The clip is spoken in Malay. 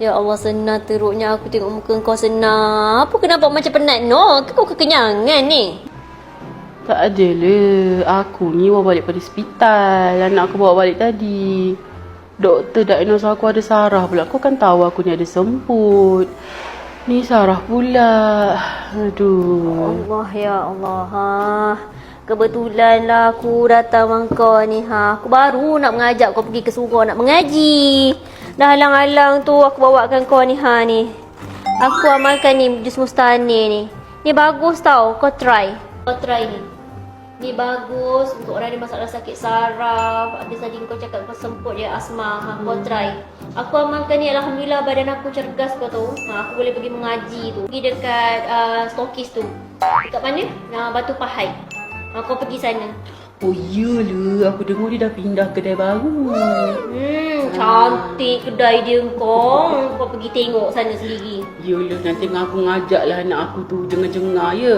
Ya Allah, senang teruknya aku tengok muka kau senang. Apa kenapa macam penat no? Kau kekenyangan ni? Tak adalah. Aku ni bawa balik pada hospital. Anak aku bawa balik tadi. Doktor diagnose aku ada sarah pula. Kau kan tahu aku ni ada semput. Ni sarah pula. Aduh. Allah, ya Allah. Kebetulan lah aku datang dengan kau ni. Aku baru nak mengajak kau pergi ke surau nak mengaji. Dah halang-halang tu aku bawakan kau ni ni. Aku amalkan ni jus mustani ni. Ni bagus tau, kau try. Kau try ni. Ni bagus untuk orang ada masalah sakit saraf. Habis tadi kau cakap kau semput dia asma. Kau try. Aku amalkan ni, alhamdulillah badan aku cergas kau tahu. Aku boleh pergi mengaji tu. Pergi dekat stokis tu. Dekat mana? Batu Pahai. Kau pergi sana. Oh iyalah, aku dengar dia dah pindah kedai baru. Cantik kedai dia kau. Kau pergi tengok sana sendiri. Iyalah, nanti aku ngajaklah anak aku tu jengah-jengah ya.